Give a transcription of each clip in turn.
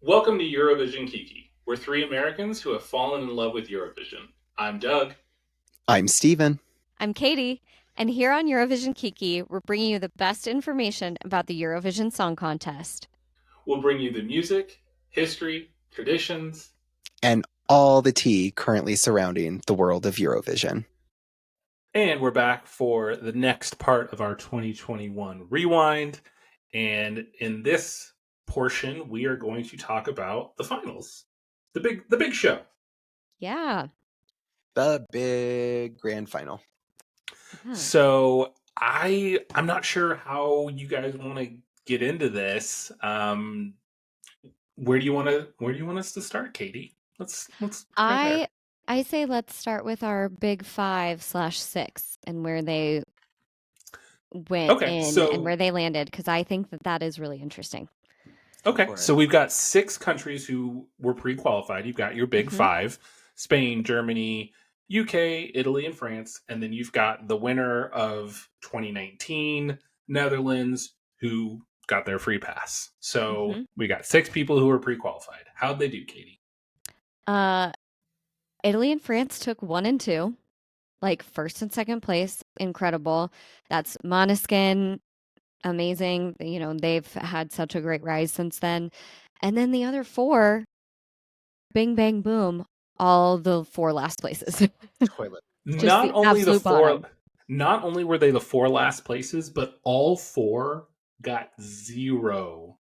Welcome to Eurovision Kiki. We're three Americans who have fallen in love with Eurovision. I'm Doug. I'm Steven. I'm Katie, and here on Eurovision Kiki, we're bringing you the best information about the Eurovision Song Contest. We'll bring you the music, history, traditions, and all the tea currently surrounding the world of Eurovision. And we're back for the next part of our 2021 rewind. And in this portion, we are going to talk about the finals. The big show. Yeah. The big grand final. So I'm not sure how you guys want to get into this. Where do you want us to start, Katie? Let's I say let's start with our big 5/6 and where they went and where they landed, because I think that is really interesting. Okay, so we've got 6 countries who were pre-qualified. You've got your big 5: Spain, Germany, UK, Italy, and France, and then you've got the winner of 2019, Netherlands, who got their free pass. So we got 6 people who were pre-qualified. How'd they do, Katie? Italy and France took 1 and 2, like first and second place. Incredible. That's Måneskin. Amazing. You know, they've had such a great rise since then. And then the other 4, bing, bang, boom, all the 4 last places. Toilet. Not only were they the 4 last places, but all 4 got 0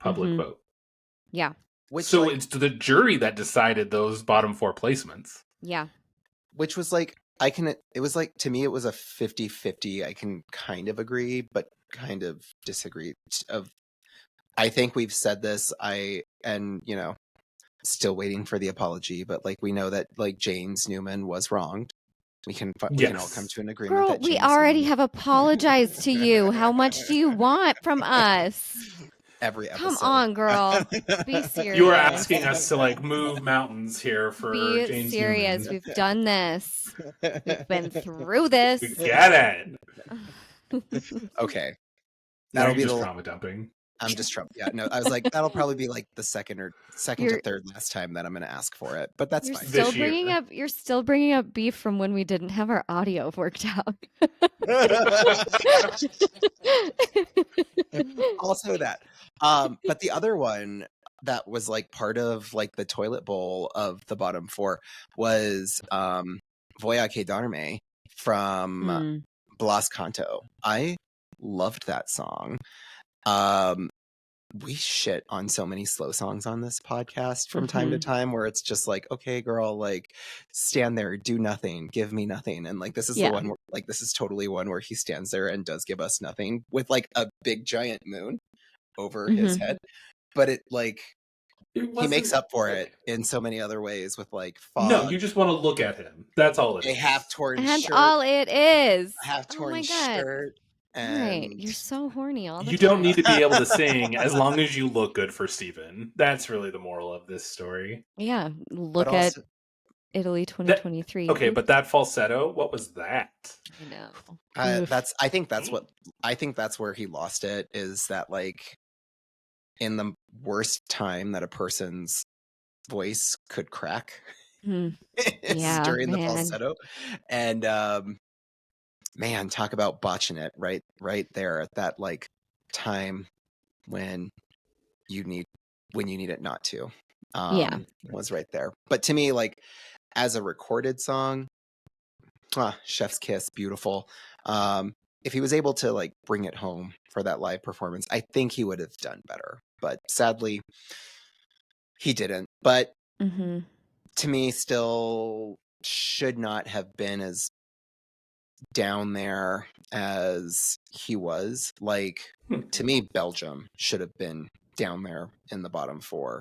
public vote. Yeah. So it's the jury that decided those bottom 4 placements. Yeah. Which was like, it was like, to me, it was a 50-50. I can kind of agree, but kind of disagree. I think we've said this, still waiting for the apology, but like, we know that like James Newman was wronged. We can all come to an agreement. Girl, we already have apologized to you. How much do you want from us? Every episode. Come on, girl. Be serious. You were asking us to like move mountains here for James Newman. Be serious. We've done this. We've been through this. We get it. Okay. That'll be just trauma dumping. I'm just Trump. Yeah, no, I was like, that'll probably be like the second or third last time that I'm going to ask for it, but that's fine. You're still bringing up beef from when we didn't have our audio worked out. Also that. But the other one that was like part of like the toilet bowl of the bottom 4 was Voy que Darme from Blas Canto. I loved that song. We shit on so many slow songs on this podcast from time to time, where it's just like, okay, girl, like stand there, do nothing, give me nothing. And like, this is the one where, like, this is totally one where he stands there and does give us nothing with like a big giant moon over his head. But it like, he makes up for it in so many other ways with like fog. No, you just want to look at him. That's all it is. A half-torn and shirt. All it is. A half-torn shirt. Right, you're so horny all the time. You don't need to be able to sing as long as you look good for Steven. That's really the moral of this story. Yeah, look at Italy 2023. Okay, but that falsetto, what was that? I know. I think that's where he lost it, is that like in the worst time that a person's voice could crack during the falsetto. And man, talk about botching it right there at that like time when you need it not to. Was right there. But to me, like as a recorded song, chef's kiss, beautiful. If he was able to like bring it home for that live performance, I think he would have done better. But sadly, he didn't. But to me, still should not have been as down there as he was. Like, to me, Belgium should have been down there in the bottom 4.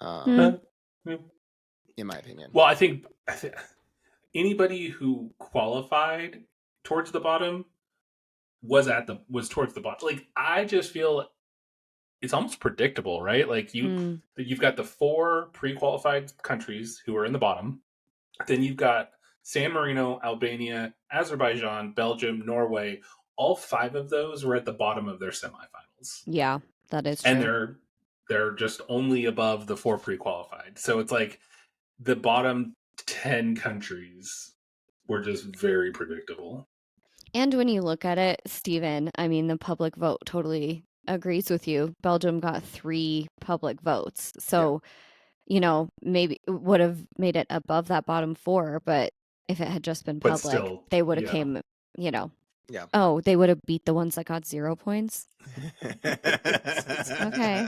In my opinion. Well, I think anybody who qualified towards the bottom was towards the bottom. Like, I just feel it's almost predictable, right? Like you've got the 4 pre-qualified countries who are in the bottom. Then you've got San Marino, Albania, Azerbaijan, Belgium, Norway. All 5 of those were at the bottom of their semifinals. Yeah, that is true. And they're They're just only above the 4 pre-qualified. So it's like the bottom 10 countries were just very predictable. And when you look at it, Stephen, I mean, the public vote totally agrees with you. Belgium got 3 public votes. So, maybe it would have made it above that bottom 4, but if it had just been But public, still, they would have yeah. came, Yeah. oh, they would have beat the ones that got 0 points. Okay.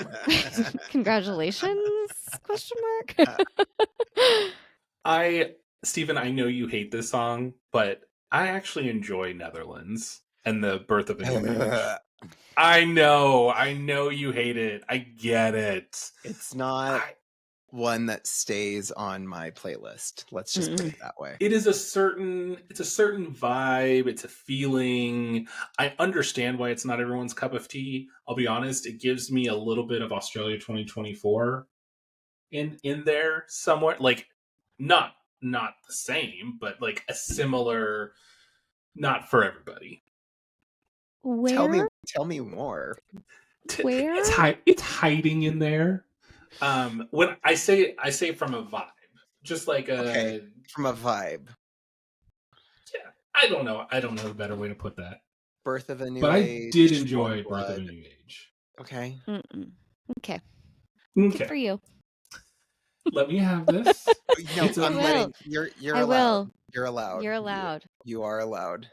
Congratulations? Question mark. Stephen, I know you hate this song, but I actually enjoy Netherlands and the birth of a new age. I know you hate it. I get it. It's not one that stays on my playlist. Let's just put it that way. It's a certain vibe, it's a feeling. I understand why it's not everyone's cup of tea. I'll be honest, it gives me a little bit of Australia 2024 in there somewhat. Like not the same, but like a similar, not for everybody. Where? Tell me more. Where? It's hiding in there. When I say from a vibe, just like from a vibe. Yeah, I don't know a better way to put that. Birth of a New But Age. I did enjoy Birth of a New Age. Okay. Okay. Good for you. Let me have this. No, I'm letting you're I allowed. will. You're allowed. You're allowed. You are allowed.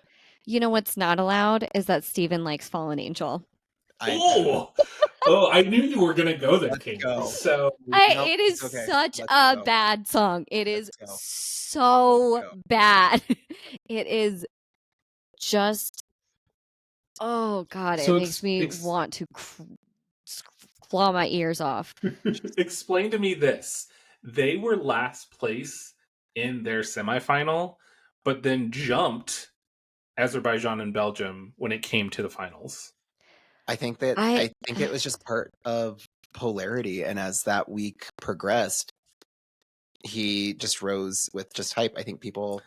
You know what's not allowed is that Stephen likes Fallen Angel. I knew you were gonna go there, Katie. So it is such a bad song. It is so bad. It is just, oh God, it makes me want to claw my ears off. Explain to me this. They were last place in their semifinal, but then jumped Azerbaijan and Belgium when it came to the finals. I think it was just part of polarity, and as that week progressed, he just rose with just hype. I think people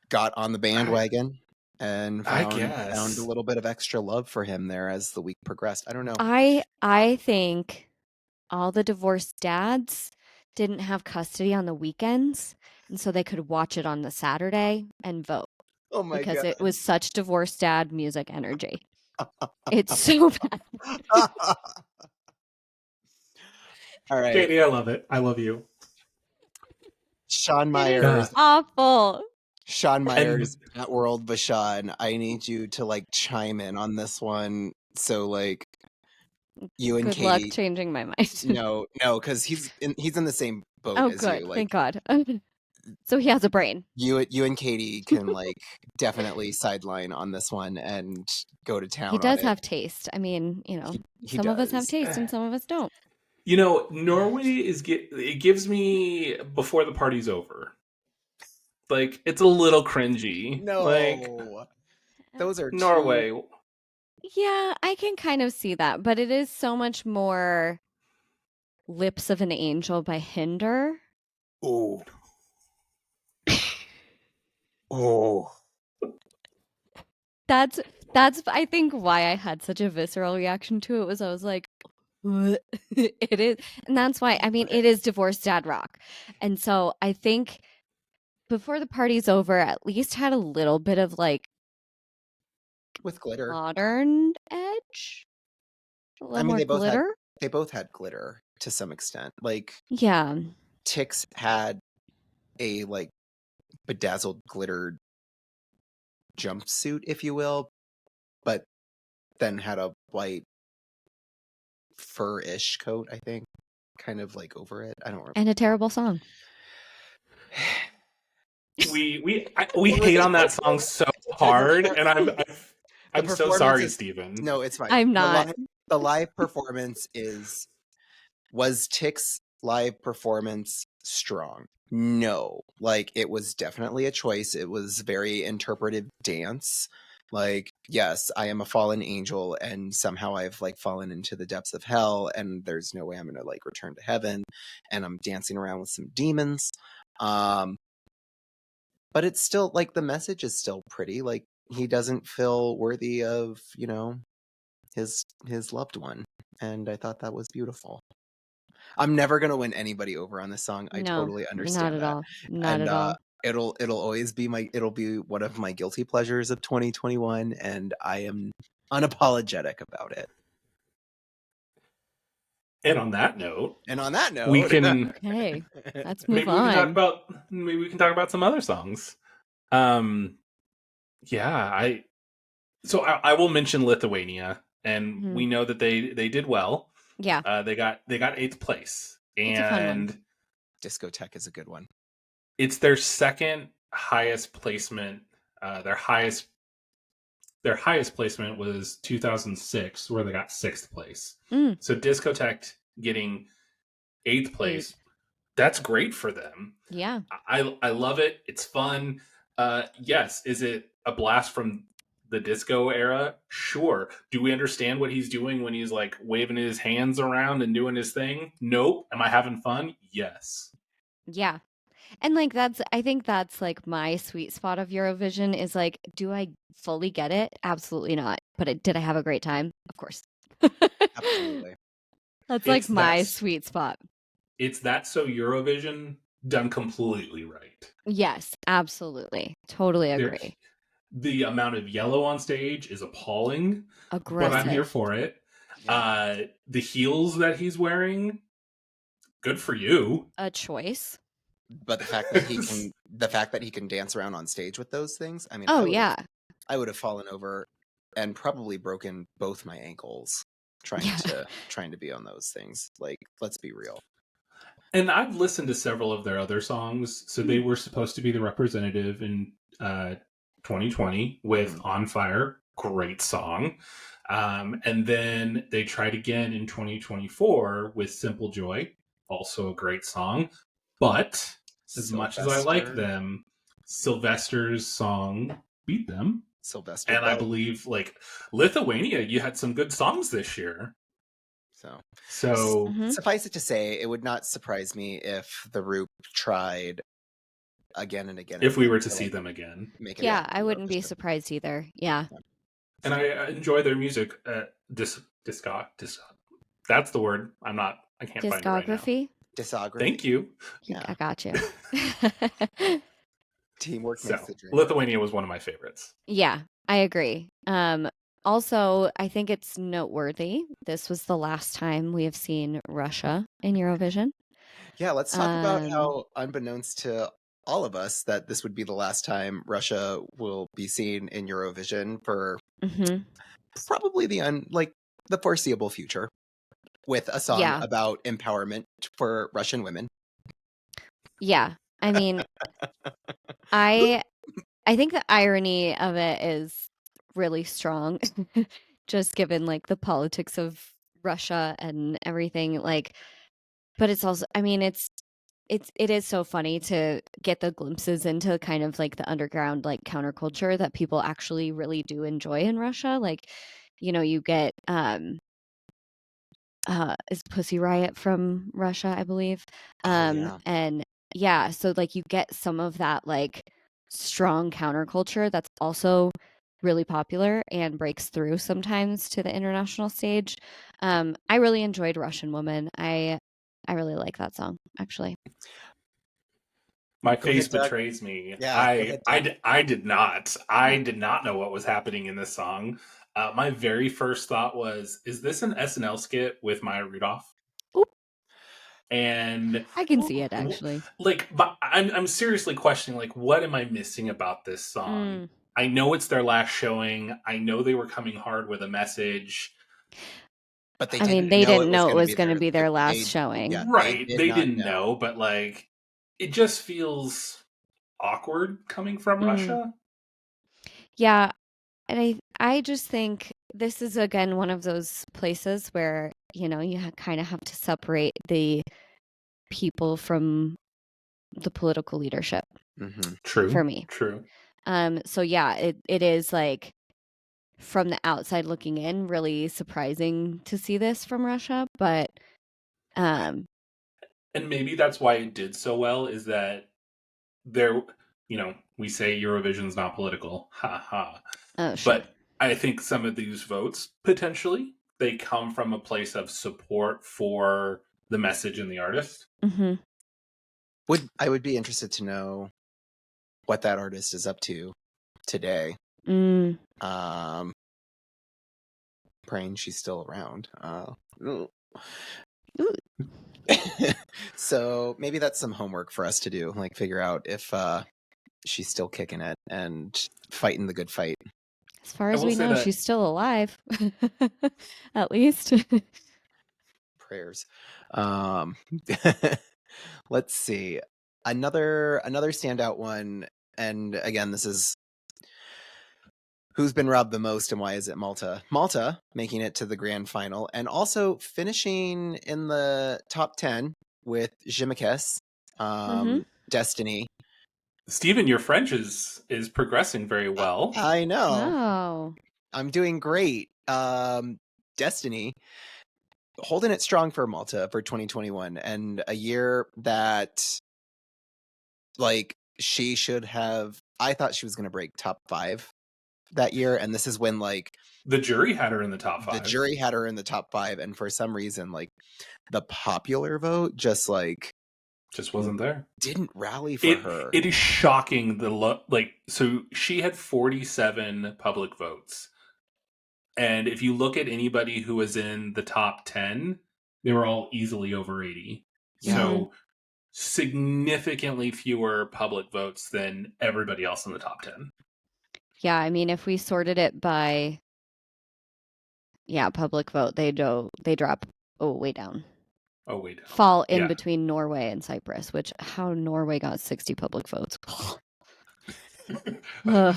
got on the bandwagon and found a little bit of extra love for him there as the week progressed. I don't know. I think all the divorced dads didn't have custody on the weekends, and so they could watch it on the Saturday and vote. Oh my God. Because it was such divorced dad music energy. It's so bad. All right. Katie, I love it. I love you. Sean Myers. Awful. Sean Myers at World Vashon. I need you to like chime in on this one. So like you and Good Katie. Luck changing my mind. No, because he's in the same boat as good. you. Like, thank God. So he has a brain. You and Katie can like definitely sideline on this one and go to town. He does have taste. I mean, some of us have taste and some of us don't. Norway it gives me Before the Party's Over. Like, it's a little cringy. No, like, those are Norway. Yeah, I can kind of see that, but it is so much more Lips of an Angel by Hinder. Oh. That's I think why I had such a visceral reaction to it was I was like, what? It is, and that's why it is divorced dad rock. And so I think Before the Party's Over at least had a little bit of like with glitter. Modern edge. A little more glitter. They both had glitter to some extent. Like, yeah. Tix had a like bedazzled glitter jumpsuit, if you will, but then had a white fur-ish coat, I think, kind of like over it. I don't remember. And a terrible song. We hate on that song so hard, and I'm so sorry, Stephen. No, it's fine. I'm not. The live performance was Tix live performance strong? No, like it was definitely a choice. It was very interpretive dance. Like, yes, I am a fallen angel and somehow I've like fallen into the depths of hell and there's no way I'm going to like return to heaven and I'm dancing around with some demons. But it's still like the message is still pretty. Like he doesn't feel worthy of, his loved one, and I thought that was beautiful. I'm never gonna win anybody over on this song. I No, totally not understand at that, all. Not and at all. it'll always be it'll be one of my guilty pleasures of 2021, and I am unapologetic about it. And on that note, And on that we note, can Okay, let's move maybe we can talk on. about maybe we can talk about some other songs. Yeah, I will mention Lithuania, and Mhm. we know that they did well. Yeah, They got 8th place, it's a fun one. and Discotheque is a good one. it's their second highest placement. Their highest placement was 2006, where they got 6th place. Mm, So Discotheque getting 8th eight. place, that's great for them. Yeah. I love it. It's fun. Yes, is it a blast from the disco era? Sure. Do we understand what he's doing when he's like waving his hands around and doing his thing? Nope. Am I having fun? Yes. Yeah. And like I think that's like my sweet spot of Eurovision is like, do I fully get it? Absolutely not. But did I have a great time? Of course. Absolutely. That's like It's my that sweet spot. it's that so Eurovision done completely right. Yes, absolutely. Totally There agree. the amount of yellow on stage is appalling, but I'm here Aggressive. for it. Yeah. The heels that he's wearing, good for you. A choice. But the fact that he can dance around on stage with those things, I mean, Oh, yeah. I would have fallen over and probably broken both my ankles trying Yeah. to be on those things. Like, let's be real. And I've listened to several of their other songs. So they were supposed to be the representative in 2020 with On Fire, great song. And then they tried again in 2024 with Simple Joy, also a great song. But as much as I like them, Sylvester's song beat them. Sylvester And I Bell. believe, like, Lithuania, you had some good songs this year. So Mhm. Suffice it to say, it would not surprise me if the Roop tried again and again. if we were to see them again. Make it Yeah, back I to wouldn't be Eurovision. surprised either. Yeah. And I enjoy their music. Discog. That's the word. I can't find it right now. Discography. Discography. Thank you. Yeah. I got you. Teamwork makes the dream work. Lithuania was one of my favorites. Yeah, I agree. Also, I think it's noteworthy. This was the last time we have seen Russia in Eurovision. Yeah, let's talk about how, unbeknownst to all of us, that this would be the last time Russia will be seen in Eurovision for probably the foreseeable future, with a song Yeah. about empowerment for Russian women. Yeah. I mean, I think the irony of it is really strong, just given like the politics of Russia and everything. Like, but it's also, I mean, it is so funny to get the glimpses into kind of like the underground like counterculture that people actually really do enjoy in Russia. Like, you get is Pussy Riot from Russia, I believe. Yeah. And yeah, so like you get some of that like strong counterculture that's also really popular and breaks through sometimes to the international stage. I really enjoyed Russian Woman. I really like that song, actually. My Go face ahead, Doug. betrays me. Yeah, go ahead, Doug. I did not. I did not know what was happening in this song. My very first thought was, is this an SNL skit with Maya Rudolph? Oop. And I can see it, actually. like, but I'm seriously questioning, like, what am I missing about this song? I know it's their last showing. I know they were coming hard with a message. But they didn't know it was going to be their last showing. Yeah, Right. They They not didn't know, but like, it just feels awkward coming from Russia. Yeah, and I just think this is again one of those places where, you kind of have to separate the people from the political leadership. True. For me. True. So yeah, it is like from the outside looking in, really surprising to see this from Russia, but And maybe that's why it did so well, is that there, we say Eurovision's not political. Ha ha. oh, sure. But I think some of these votes, potentially, they come from a place of support for the message and the artist. Mm-hmm. I would be interested to know what that artist is up to today. Mm. Praying she's still around. Ooh. So maybe that's some homework for us to do, like figure out if she's still kicking it and fighting the good fight. As far as we know, she's still alive. At least. Prayers. Let's see. Another standout one, and again, this is who's been robbed the most and why is it Malta? Malta making it to the grand final and also finishing in the top 10 with Je me casse, Destiny. Steven, your French is progressing very well. I know. Wow. I'm doing great. Destiny holding it strong for Malta for 2021 and a year that like she should have. I thought she was going to break top 5 that year, and this is when like the jury had her in the top 5. The jury had her in the top 5, and for some reason, like the popular vote just wasn't there. Didn't rally for her. It is shocking so she had 47 public votes. And if you look at anybody who was in the top 10, they were all easily over 80. Yeah. So significantly fewer public votes than everybody else in the top 10. Yeah, I mean, if we sorted it by public vote, they drop way down. Oh, way down. Fall in between Norway and Cyprus, which how Norway got 60 public votes. We're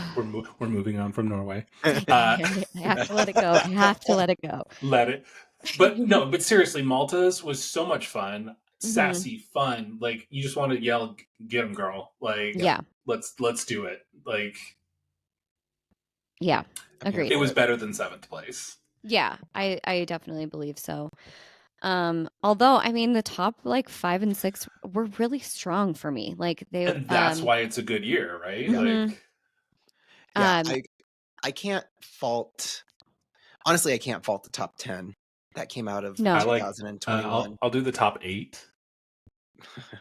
moving on from Norway. I have to let it go. Let it. But seriously, Malta's was so much fun. Sassy, fun. Like you just want to yell, "Get him, girl!" Like, yeah, let's do it. Like, yeah, agreed. It was better than 7th place. Yeah, I definitely believe so. Although I mean the top 5 and 6 were really strong for me. And that's why it's a good year, right? Mm-hmm. I can't fault. Honestly, I can't fault the top 10 that came out of 2021. I'll do the top 8.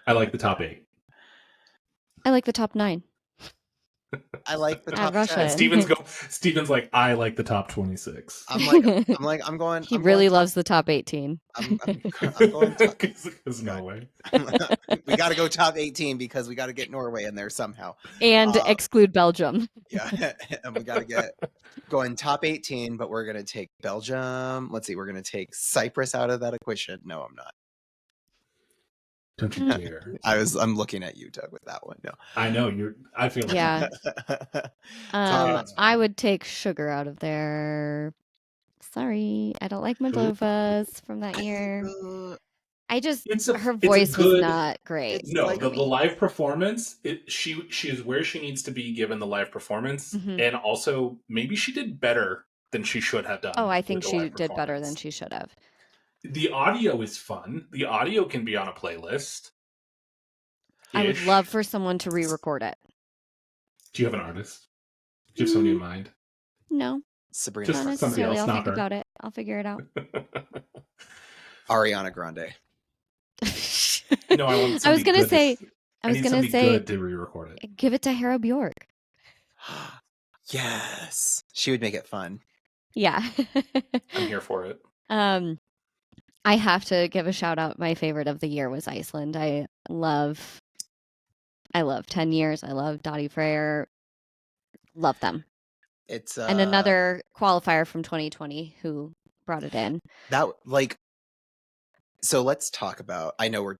I like the top 8. I like the top 9. I like the top Russia. 10. Steven's like, I like the top 26. I'm going. He really loves the top 18. I'm going. There's no way. We got to go top 18 because we got to get Norway in there somehow, and exclude Belgium. Yeah, and we got to get going top 18, but we're gonna take Belgium. Let's see, we're gonna take Cyprus out of that equation. No, I'm not. Don't you dare! I'm looking at you, Doug, with that one. No, I know I feel like I would take sugar out of there. Sorry, I don't like Moldova's from that year. Her voice was not great. No, the live performance. She is where she needs to be given the live performance, and also maybe she did better than she should have done. Oh, I think she did better than she should have. The audio is fun. The audio can be on a playlist. I would love for someone to re-record it. Do you have an artist? Do you have somebody in mind? No. Sabrina. Just somebody else, I'll not think her. about it. I'll figure it out. Ariana Grande. No, I want. I was gonna say good to re-record it. Give it to Hera Bjork. Yes, she would make it fun. Yeah, I'm here for it. I have to give a shout out. My favorite of the year was Iceland. I love 10 Years. I love Dottie Freyr. Love them. It's and another qualifier from 2020 who brought it in. So let's talk about. I know we're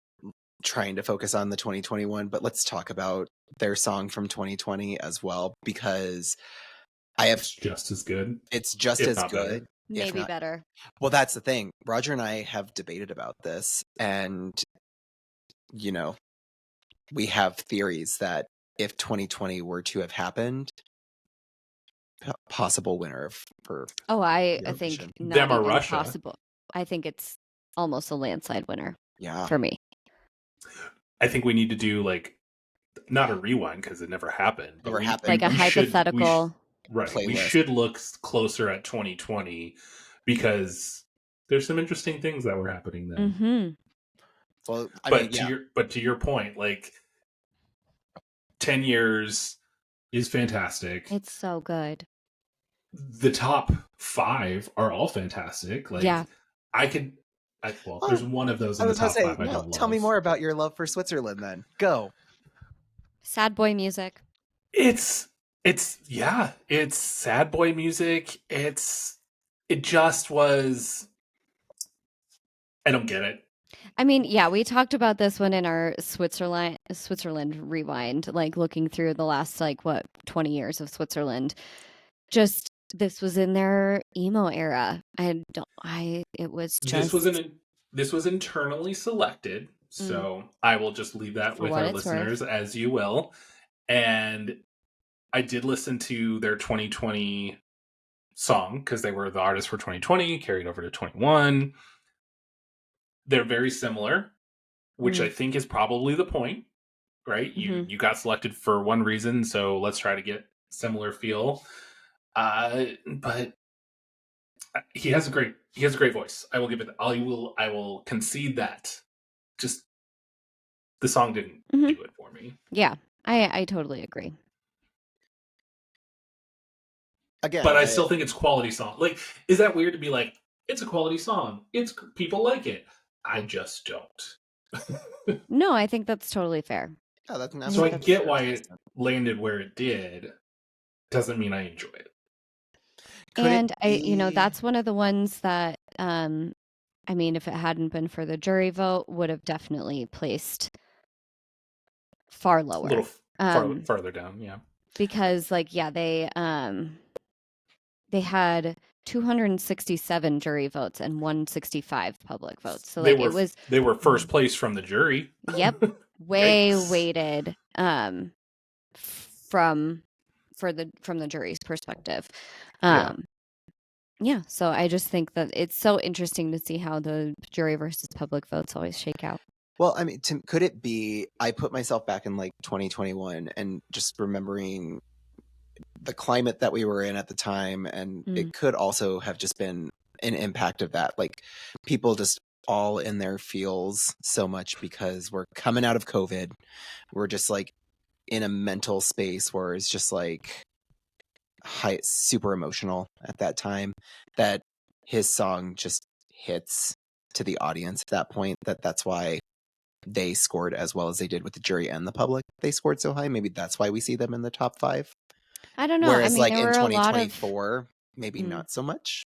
trying to focus on the 2021, but let's talk about their song from 2020 as well, because it's just as good. It's just as good. Better. Maybe better. Well, that's the thing. Roger and I have debated about this, and we have theories that if 2020 were to have happened, possible winner for I Eurovision. think not them or even Russia. Possible. I think it's almost a landslide winner. Yeah, for me. I think we need to do not a rewind because it never happened. Never happened. Like a hypothetical. Right. We playlist. should look closer at 2020 because there's some interesting things that were happening then. Mm-hmm. Well, I But mean, yeah. to your point, like 10 years is fantastic. It's so good. The top 5 are all fantastic. Like Yeah. there's one of those I in the was about to top say, 5 I don't tell me love. more about your love for Switzerland then. Go. Sad boy music. It's sad boy music. It just was. I don't get it. I mean, yeah, we talked about this one in our Switzerland rewind, like looking through the last 20 years of Switzerland. Just this was in their emo era. It was just This was internally selected, so I will just leave that For with what our it's listeners worth. as you will. And I did listen to their 2020 song because they were the artists for 2020, carried over to 21. They're very similar, which I think is probably the point, right? You got selected for one reason, so let's try to get similar feel. But he has a great voice. I will give it. I will concede that. Just the song didn't do it for me. Yeah, I totally agree. Again, but I still think it's quality song. Like, is that weird to be like, it's a quality song? It's people like it. I just don't. No, I think that's totally fair. Oh, that's so I get why it landed where it did. Doesn't mean I enjoy it. And that's one of the ones that, I mean, if it hadn't been for the jury vote, would have definitely placed far lower. A little farther down, yeah. Because, they had 267 jury votes and 165 public votes. So they were first place from the jury. Yep, way weighted from the jury's perspective. Yeah, so I just think that it's so interesting to see how the jury versus public votes always shake out. Well, I mean, could it be, I put myself back in 2021 and just remembering the climate that we were in at the time, and it could also have just been an impact of that. Like, people just all in their feels so much because we're coming out of COVID. We're just in a mental space where it's just super emotional at that time, that his song just hits to the audience at that point. That's why they scored as well as they did with the jury and the public. They scored so high. Maybe that's why we see them in the top 5. I don't know. Whereas I mean, there in were 2024, maybe not so much.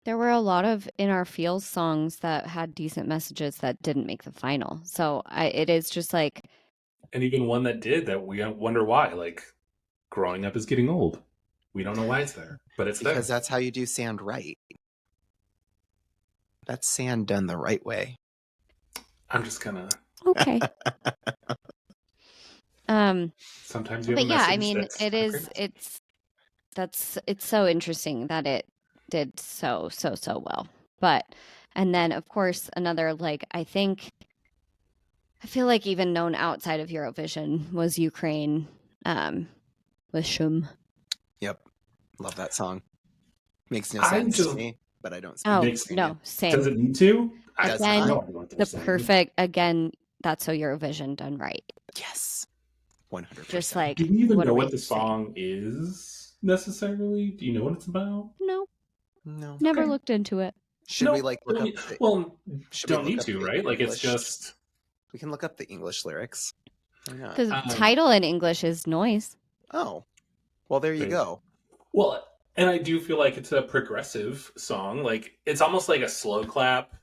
There were a lot of In Our Feels songs that had decent messages that didn't make the final. So it is just and even one that did, that we wonder why. Like, growing up is getting old. We don't know why it's there, but it's because there. That's how you do sand right. That's sand done the right way. I'm just gonna. Okay. Sometimes you have but a yeah, I message mean, it's so interesting that it did so well. And then of course another I feel like even known outside of Eurovision was Ukraine with Shum. Yep. Love that song. Makes no sense to me, but I don't speak Ukrainian. No, same. Does it need to? Again, that's so Eurovision done right. Yes. 100%. Just do you even know what the song is necessarily? Do you know what it's about? No. Never looked into it. Should we look up? Don't need to, right? Like, it's just. We can look up the English lyrics. Why not? The title in English is Noise. Oh, well, there you go. Well, and I do feel like it's a progressive song. Like, it's almost like a slow clap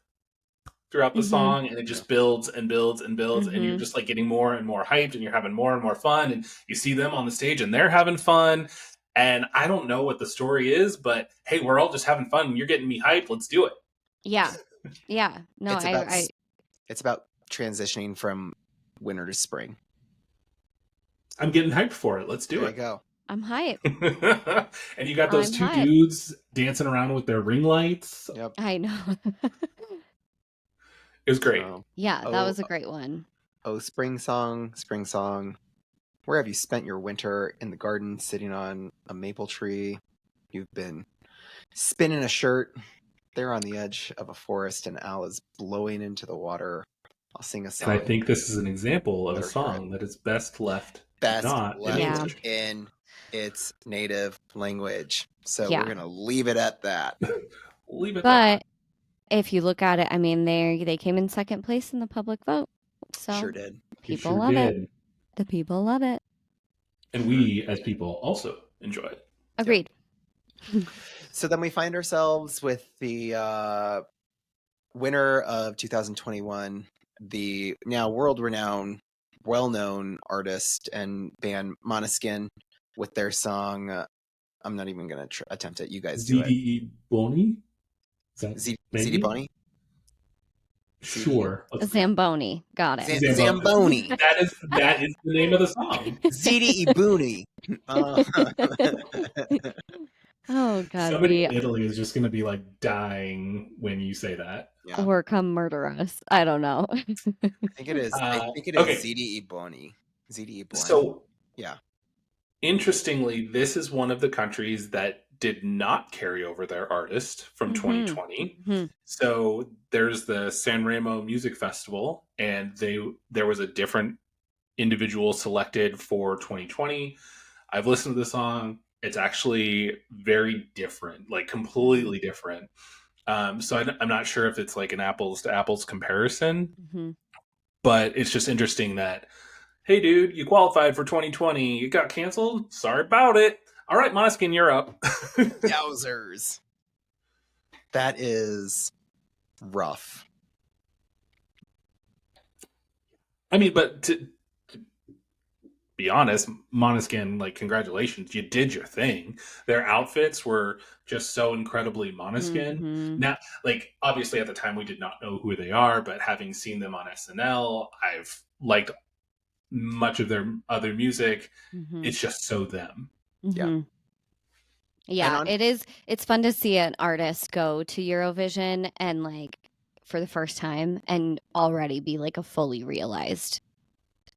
throughout the song, and it just builds and builds and builds, and you're just getting more and more hyped, and you're having more and more fun, and you see them on the stage and they're having fun. And I don't know what the story is, but hey, we're all just having fun and you're getting me hyped. Let's do it. Yeah. No, it's about transitioning from winter to spring. I'm getting hyped for it. Let's do it. There you go. I'm hyped. And you got those two dudes dancing around with their ring lights. Yep. I know. It was great. Yeah, that was a great one. Oh, spring song. Where have you spent your winter? In the garden, sitting on a maple tree. You've been spinning a shirt. They're on the edge of a forest, and Al is blowing into the water. I'll sing a And I song. think this is an example of a Better hear it. song that is best left Best not in left Yeah. English. in its native language. So Yeah. we're going to leave it at that. Leave it there. But if you look at it, I mean, they came in second place in the public vote. So Sure did. people sure love it. did. The people love it. And we, as people, also enjoy it. Agreed. So then we find ourselves with the winner of 2021, the now world-renowned, well-known artist and band Måneskin, with their song. I'm not even going to attempt it. You guys do it. ZDE Boni? Is that ZD maybe? Bonnie? Sure. Let's- Zamboni. Got it. Zamboni. That is the name of the song. ZDE Booney. Oh God. Somebody in Italy is just going to be like dying when you say that. Yeah. Or come murder us. I don't know. I think it is. I think it is okay. ZDE Bonnie. ZDE Bonnie. So, yeah. Interestingly, this is one of the countries that did not carry over their artist from 2020. Mhm. So there's the Sanremo Music Festival, and there was a different individual selected for 2020. I've listened to the song. It's actually very different, like completely different. So I'm not sure if it's like an apples to apples comparison, Mhm. but it's just interesting that, hey, dude, you qualified for 2020. It got canceled. Sorry about it. All right, Måneskin, you're up. Yowzers. That is rough. I mean, but to be honest, Måneskin, like, congratulations, you did your thing. Their outfits were just so incredibly Måneskin. Mhm. Now, like, obviously at the time we did not know who they are, but having seen them on SNL, I've liked much of their other music. Mhm. It's just so them. Mhm. Yeah, it is. It's fun to see an artist go to Eurovision and like for the first time and already be like a fully realized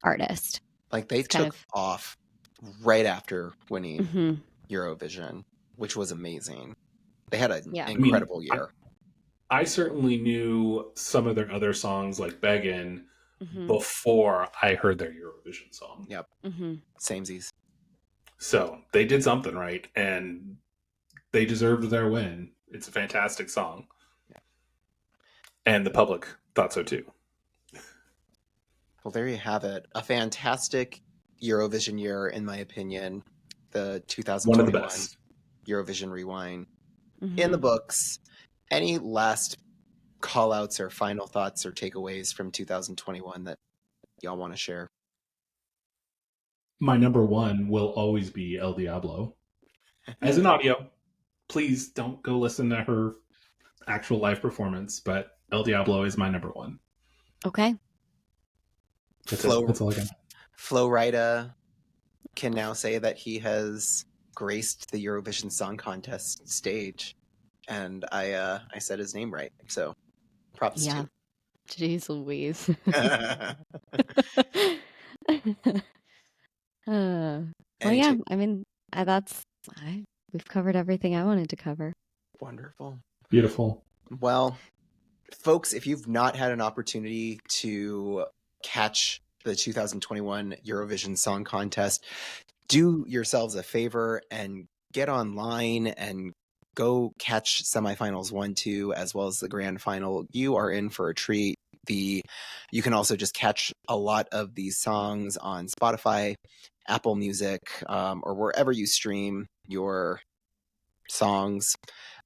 artist. Like they It's kind took off right after winning Mhm. Eurovision, which was amazing. They had an Yeah. incredible year. I certainly knew some of their other songs like Beggin' Mhm. before I heard their Eurovision song. Yep. Mhm. Samesies. So they did something right, and they deserved their win. It's a fantastic song. Yeah. And the public thought so too. Well, there you have it. A fantastic Eurovision year, in my opinion. The 2021 One of the best. Eurovision Rewind Mhm. in the books. Any last call outs or final thoughts or takeaways from 2021 that y'all want to share? My number one will always be El Diablo. As an audio, please don't go listen to her actual live performance, but El Diablo is my number one. Okay. That's all I got. Flo Rida can now say that he has graced the Eurovision Song Contest stage, and I said his name right, so props Yeah. Jeez Louise. to. Well, Any yeah. take- I mean, we've covered everything I wanted to cover. Wonderful. Beautiful. Well, folks, if you've not had an opportunity to catch the 2021 Eurovision Song Contest, do yourselves a favor and get online and go catch semifinals 1, 2, as well as the grand final. You are in for a treat. You can also just catch a lot of these songs on Spotify, Apple Music, or wherever you stream your songs.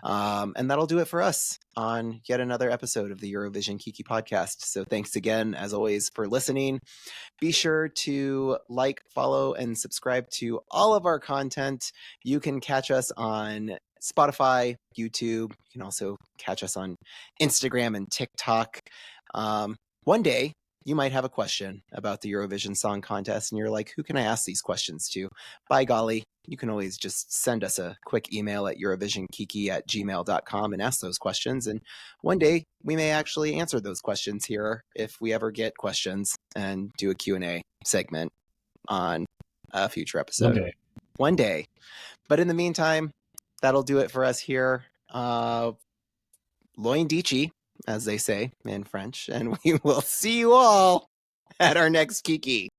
And that'll do it for us on yet another episode of the Eurovision Kiki podcast. So thanks again, as always, for listening. Be sure to like, follow, and subscribe to all of our content. You can catch us on Spotify, YouTube. You can also catch us on Instagram and TikTok. One day, you might have a question about the Eurovision Song Contest, and you're like, who can I ask these questions to? By golly, you can always just send us a quick email at eurovisionkiki@gmail.com and ask those questions. And one day, we may actually answer those questions here if we ever get questions and do a Q&A segment on a future episode. Okay. One day. But in the meantime, that'll do it for us here. Loin Dici, as they say in French, and we will see you all at our next Kiki.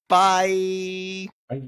Bye. Bye.